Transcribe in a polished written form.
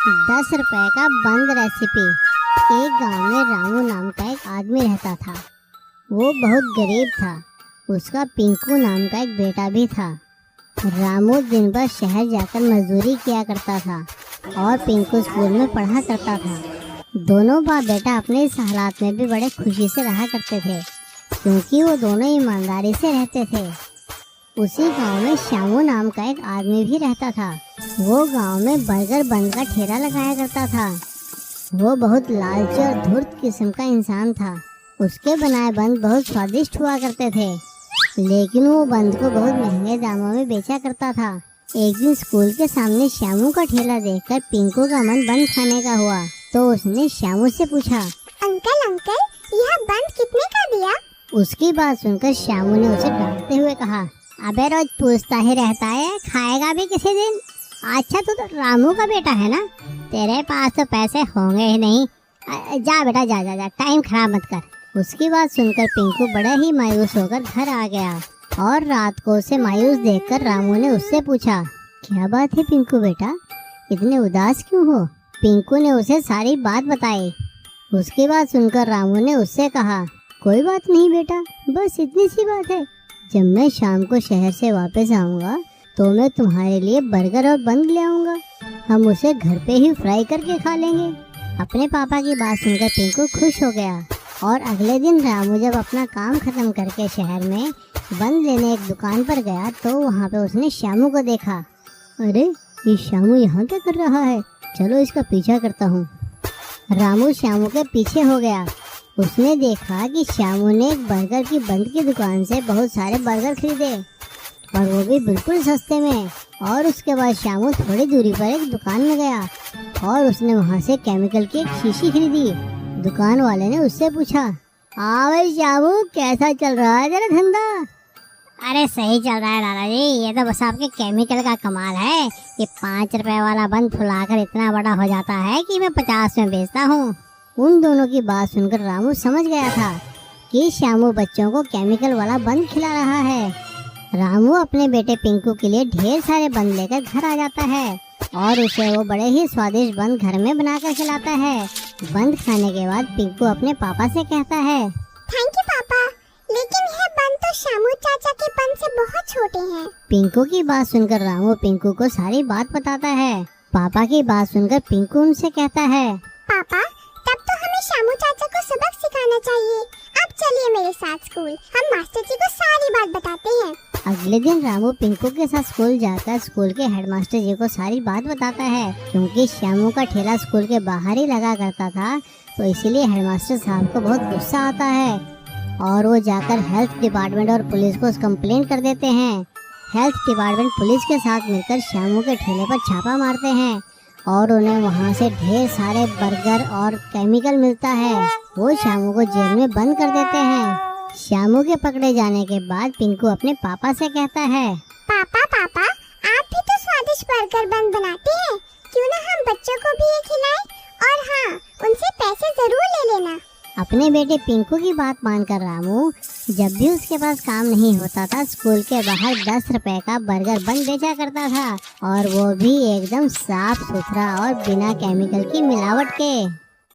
10 रुपए का बंद रेसिपी। एक गांव में रामू नाम का एक आदमी रहता था। वो बहुत गरीब था। उसका पिंकू नाम का एक बेटा भी था। रामू दिन भर शहर जाकर मजदूरी किया करता था और पिंकू स्कूल में पढ़ा करता था। दोनों बाप बेटा अपने इस हालात में भी बड़े खुशी से रहा करते थे, क्योंकि वो दोनों ईमानदारी से रहते थे। उसी गांव में श्यामू नाम का एक आदमी भी रहता था। वो गांव में बर्गर बन का ठेला लगाया करता था। वो बहुत लालची और धूर्त किस्म का इंसान था। उसके बनाए बंद बहुत स्वादिष्ट हुआ करते थे, लेकिन वो बंद को बहुत महंगे दामों में बेचा करता था। एक दिन स्कूल के सामने श्यामू का ठेला देखकर पिंकू का मन बंद खाने का हुआ, तो उसने श्यामू से पूछा, अंकल अंकल यह बंद कितने का दिया? उसकी बात सुनकर श्यामू ने उसे डांटते हुए कहा, अबे रोज पूछता ही रहता है, खाएगा भी किसी दिन। अच्छा तू तो रामू का बेटा है ना, तेरे पास तो पैसे होंगे ही नहीं। जा बेटा जा जा जा, टाइम खराब मत कर। उसकी बात सुनकर पिंकू बड़ा ही मायूस होकर घर आ गया और रात को उसे मायूस देखकर रामू ने उससे पूछा, क्या बात है पिंकू बेटा, इतने उदास क्यों हो? पिंकू ने उसे सारी बात बताई। उसकी बात सुनकर रामू ने उससे कहा, कोई बात नहीं बेटा, बस इतनी सी बात है। जब मैं शाम को शहर से वापस आऊँगा तो मैं तुम्हारे लिए बर्गर और बन ले आऊँगा। हम उसे घर पे ही फ्राई करके खा लेंगे। अपने पापा की बात सुनकर पिंकू खुश हो गया और अगले दिन रामू जब अपना काम खत्म करके शहर में बंद लेने एक दुकान पर गया तो वहाँ पे उसने श्यामू को देखा। अरे ये श्यामू यहाँ क्या कर रहा है, चलो इसका पीछा करता हूँ। रामू श्यामू के पीछे हो गया। उसने देखा कि श्यामू ने एक बर्गर की बंद की दुकान से बहुत सारे बर्गर खरीदे और वो भी बिल्कुल सस्ते में। और उसके बाद श्यामू थोड़ी दूरी पर एक दुकान में गया और उसने वहाँ से केमिकल की एक शीशी खरीदी। दुकान वाले ने उससे पूछा, भाई श्यामू कैसा चल रहा है तेरा धंधा? अरे सही चल रहा है दादाजी, ये तो बस आपके केमिकल का कमाल है। ये 5 रुपए वाला बंद फुलाकर इतना बड़ा हो जाता है कि मैं 50 में बेचता हूँ। उन दोनों की बात सुनकर रामू समझ गया था कि श्यामू बच्चों को केमिकल वाला बंद खिला रहा है। रामू अपने बेटे पिंकू के लिए ढेर सारे बंद लेकर घर आ जाता है और उसे वो बड़े ही स्वादिष्ट बंद घर में बनाकर खिलाता है। बंद खाने के बाद पिंकू अपने पापा से कहता है, थैंक यू पापा, लेकिन यह बंद तो श्यामू चाचा के बंद से बहुत छोटे हैं। पिंकू की बात सुनकर रामू पिंकू को सारी बात बताता है। पापा की बात सुनकर पिंकू उनसे कहता है, पापा तब तो हमें श्यामू चाचा को सबक सिखाना चाहिए। अब चलिए मेरे साथ स्कूल, हम मास्टर जी को सारी बात बताते हैं। अगले दिन रामू पिंकू के साथ स्कूल जाकर स्कूल के हेडमास्टर जी को सारी बात बताता है। क्योंकि श्यामू का ठेला स्कूल के बाहर ही लगा करता था, तो इसीलिए हेडमास्टर साहब को बहुत गुस्सा आता है और वो जाकर हेल्थ डिपार्टमेंट और पुलिस को कंप्लेन कर देते हैं। हेल्थ डिपार्टमेंट पुलिस के साथ मिलकर श्यामू के ठेले पर छापा मारते हैं और उन्हें वहाँ से ढेर सारे बर्गर और केमिकल मिलता है। वो श्यामू को जेल में बंद कर देते हैं। श्यामू के पकड़े जाने के बाद पिंकू अपने पापा से कहता है, पापा पापा आप भी तो स्वादिष्ट बर्गर बन बनाते हैं, क्यों ना हम बच्चों को भी ये खिलाएं? और हाँ, उनसे पैसे जरूर ले लेना। अपने बेटे पिंकू की बात मानकर रामू जब भी उसके पास काम नहीं होता था स्कूल के बाहर 10 रुपए का बर्गर बन बेचा करता था, और वो भी एकदम साफ सुथरा और बिना केमिकल की मिलावट के।